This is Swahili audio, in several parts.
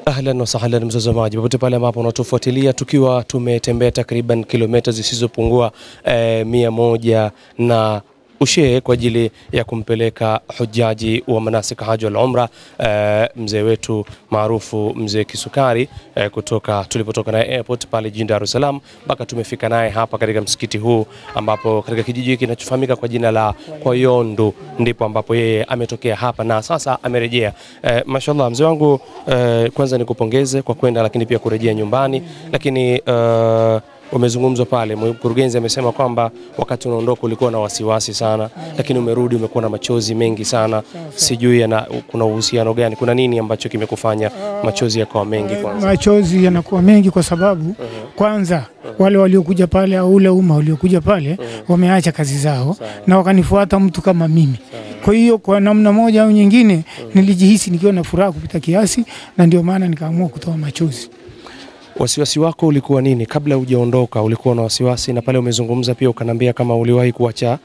Ahlan wa sahlan mtazamaji popote pale ambapo unatufuatilia, tukiwa tumetembea takriban kilomita zisizopungua 100 na ushee kwa ajili ya kumpeleka hujaji wa manasik haji wal umra mzee wetu maarufu mzee Kisukari kutoka tulipotoka naye airport pale jijini Dar es Salaam mpaka tumefika naye hapa katika msikiti huu, ambapo katika kijiji kinachofahamika kwa jina la Koyondo ndipo ambapo yeye ametokea hapa na sasa amerejea. Mashallah mzee wangu, kwanza nikupongeze kwa kwenda lakini pia kurejea nyumbani, lakini umezungumzwa pale, mkurugenzi amesema kwamba wakati unaondoka ulikuwa na wasiwasi sana, lakini umerudi umekuwa na machozi mengi sana. Sijui kuna uhusiano gani, kuna nini ambacho kimekufanya machozi yakawa mengi? Kwanza machozi yanakuwa mengi kwa sababu kwanza wale waliokuja pale au ule umma waliokuja pale wameacha kazi zao na wakanifuata mtu kama mimi. Kwa hiyo kwa namna moja au nyingine nilijihisi nikiwa na furaha kupita kiasi, na ndio maana nikaamua kutoa machozi. Wasiwasi wako ulikuwa nini kabla hujaondoka? Ulikuwa na wasiwasi, na pale umezungumza pia ukanambia kama uliwahi kuacha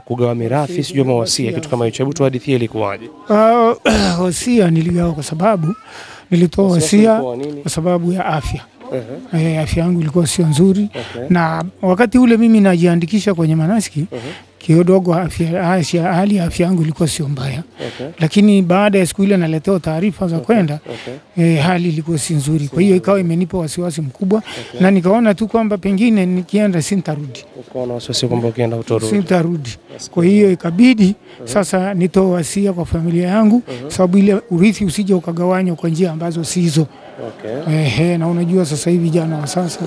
kugawa mirathi, sijui mawasia, kitu kama hicho. Hebu tuhadithie ilikuwaje? Wasia niligawa kwa sababu nilitoa wasia kwa sababu ya afya. Afya yangu ilikuwa sio nzuri, na wakati ule mimi najiandikisha kwenye manasiki kidogo hali ya afya yangu ilikuwa sio mbaya, lakini baada ya siku ile naletewa taarifa za kwenda hali ilikuwa si nzuri. Kwa hiyo ikawa imenipa wasiwasi mkubwa, na nikaona tu kwamba pengine nikienda sintarudi. Ukaona wasiwasi kwamba ukienda utarudi? Sintarudi. Kwa hiyo ikabidi sasa nitoe wasia kwa familia yangu, sababu ile urithi usije ukagawanywa kwa njia ambazo si hizo. Na unajua sasa hivi vijana wa sasa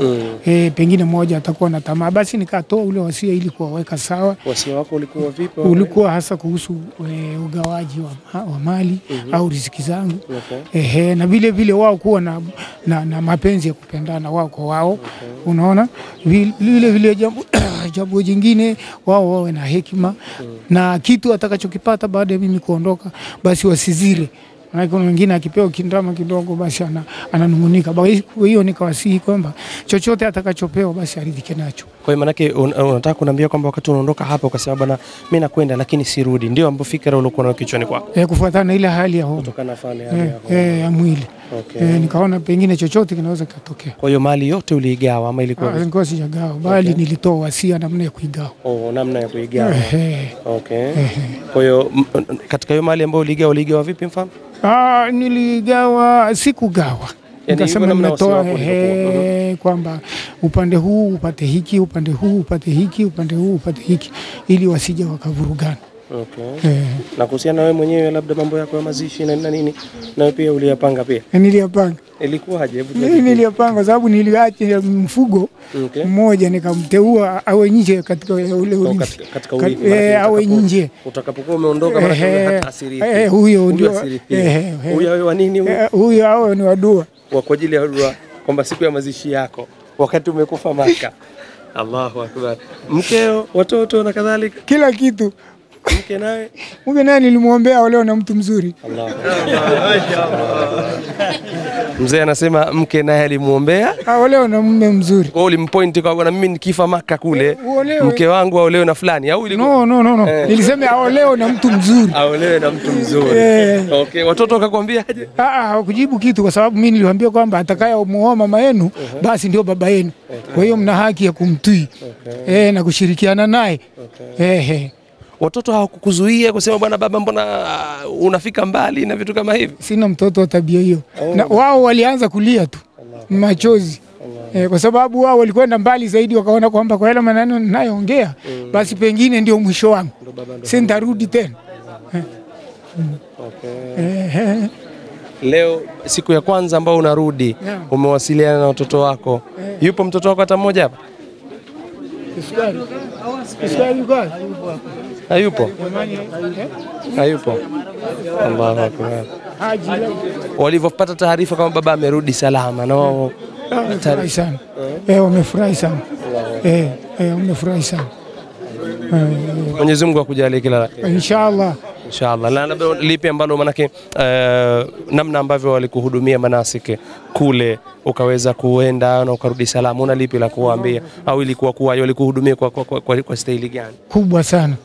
pengine mmoja atakuwa na tamaa, basi nikatoa ule wasia ili kuwaweka sawa. Wasia wako ulikuwa vipi? Ulikuwa hasa kuhusu ugawaji wa mali au riziki zangu, na vile vile wao kuwa na mapenzi ya kupendana wao kwa wao. Unaona, vile vile jambo jingine wao wawe na hekima, na kitu atakachokipata baada ya mimi kuondoka basi wasizire. Na kuna wengine akipewa kindama kidogo basi ananungunika. Kwa hiyo nikawasihi kwamba chochote atakachopewa basi aridhike nacho. Kwa hiyo manake unataka kuniambia kwamba wakati unaondoka hapa ukasema bwana mimi nakwenda lakini sirudi, ndio ambapo fikra ulikuwa nayo kichwani kwako? Kufuatana na ile hali ya homa, kutokana na hali ya mwili. Nikaona pengine chochote kinaweza kutokea. Kwa hiyo mali yote uliigawa ama ilikuwa? Nilikuwa sijagawa, bali nilitoa wasia namna ya kuigawa. Namna ya kuigawa. Kwa hiyo katika hiyo mali ambayo uligawa vipi mfano? Niligawa, sikugawa. Nikasema nimetoa kwamba upande huu upate hiki, upande huu upate hiki, upande huu upate hiki, ili wasije wakavurugana. Na kuhusiana wewe mwenyewe labda mambo yako ya mazishi na nini, na pia uliyapanga pia? Niliyapanga. Ilikuwaje? Niliyapanga sababu niliacha mfugo mmoja nikamteua awe nje katika ule urithi. Katika urithi awe nje. Utakapokuwa umeondoka maana hata asiri. Huyo ndio. Huyo wa nini huyo? Huyo hao ni wadua. Kwa ajili ya dua kwamba siku ya mazishi yako wakati umekufa Maka. Allahu akbar. Mkeo, watoto na kadhalika, kila kitu. Mke naye nilimuombea leo na mtu mzuri. Mzee anasema mke naye alimuombea leo na mume mzuri. Kwa ulimpoint kwa bwana, mimi nikifa Maka kule mke wangu aolewe na fulani au ilikuwa? No. Nilisema aolewe na mtu mzuri. Aolewe na mtu mzuri. Watoto wakakwambia aje? Hawakujibu kitu kwa sababu mimi niliwaambia kwamba atakayemuoa mama yenu basi ndio baba yenu. Kwa hiyo mna haki ya kumtii na kushirikiana naye. Watoto hawakukuzuia kusema bwana baba mbona unafika mbali na vitu kama hivi? Sina mtoto wa tabia hiyo. Na wao walianza kulia tu machozi. Kwa sababu wao walikwenda mbali zaidi, wakaona kwamba kwa yale maneno ninayoongea basi pengine ndio mwisho wangu, sintarudi tena. Leo siku ya kwanza ambao unarudi, umewasiliana na watoto wako. Yupo mtoto wako hata mmoja hapa? Hayupo. Allahu akbar. Walivyopata taarifa kama baba amerudi salama na wao wamefurahi sana. Wamefurahi sana. Wamefurahi sana. Mwenyezi Mungu akujalie kila la kheri. Inshallah. Na labda lipi ambalo manake namna ambavyo walikuhudumia manasiki kule ukaweza kuenda na ukarudi salama, una lipi la kuwaambia? Au ilikuwa kuwaje walikuhudumia kwa staili gani? Kubwa sana.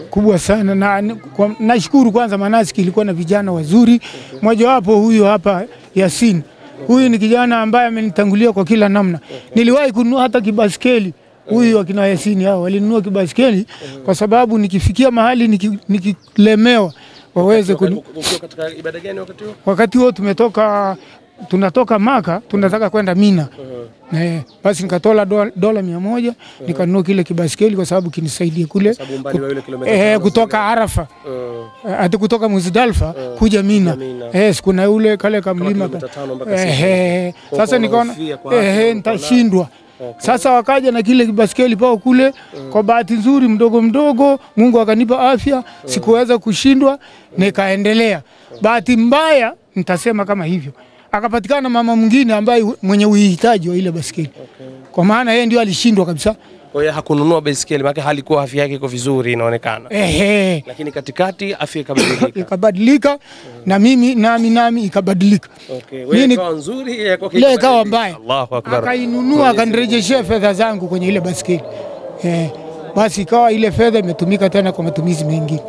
Kubwa sana, na nashukuru kwanza manasiki ilikuwa na vijana wazuri. Mmoja wapo huyu hapa Yasin Huyu ni kijana ambaye amenitangulia kwa kila namna. Niliwahi kununua hata kibaskeli. Huyu wakina Yasini hao walinunua kibaskeli kwa sababu nikifikia mahali nikilemewa waweze katika ibada gani wakati huo? Wakati huo tunatoka Maka, tunataka kwenda Mina. Basi nikatola dola 100 nikanunua kile kibaskeli kwa sababu kinisaidia kule kutoka Arafa. Hata kutoka Muzdalifa kuja Mina. Kuna ule kale kamlima. Sasa nikaona nitashindwa. Sasa wakaja na kile kibaskeli pao kule, kwa bahati nzuri mdogo Mungu akanipa afya, sikuweza kushindwa, nikaendelea. Bahati mbaya nitasema kama hivyo, akapatikana mama mwingine ambaye mwenye uhitaji wa ile baskeli. Kwa maana yeye ndio alishindwa kabisa. Kwa hiyo hakununua baskeli, maana halikuwa afya yake iko vizuri inaonekana. Lakini katikati afya ikabadilika na mimi nami ikabadilika. Wewe ikawa nzuri, ile ikawa mbaya. Allahu Akbar. Akainunua akanirejeshia fedha zangu kwenye ile baskeli. Basi ikawa ile fedha imetumika tena kwa matumizi mengine.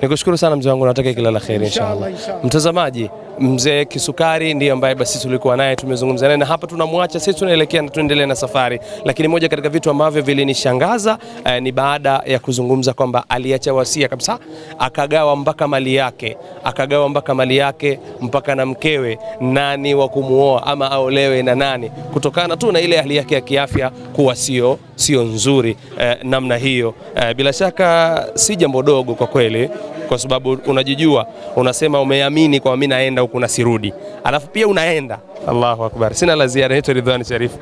Nikushukuru sana mzee wangu, nataka kila la kheri inshallah. Mtazamaji, mzee Kisukari ndiye ambaye basi tulikuwa naye, tumezungumza naye, na hapa tunamwacha sisi, tunaelekea na tuendelee na safari. Lakini moja katika vitu ambavyo vilinishangaza ni baada ya kuzungumza kwamba aliacha wasia kabisa, akagawa mpaka mali yake mpaka na mkewe, nani wa kumuoa ama aolewe na nani, kutokana tu na ile hali yake ya kiafya kuwa sio nzuri namna hiyo. Bila shaka si jambo dogo kwa kweli, kwa sababu unajijua, unasema umeamini kwa mimi naenda huku na sirudi, alafu pia unaenda. Allahu Akbar. Sina la ziada. Naitwa Ridwan Sharif.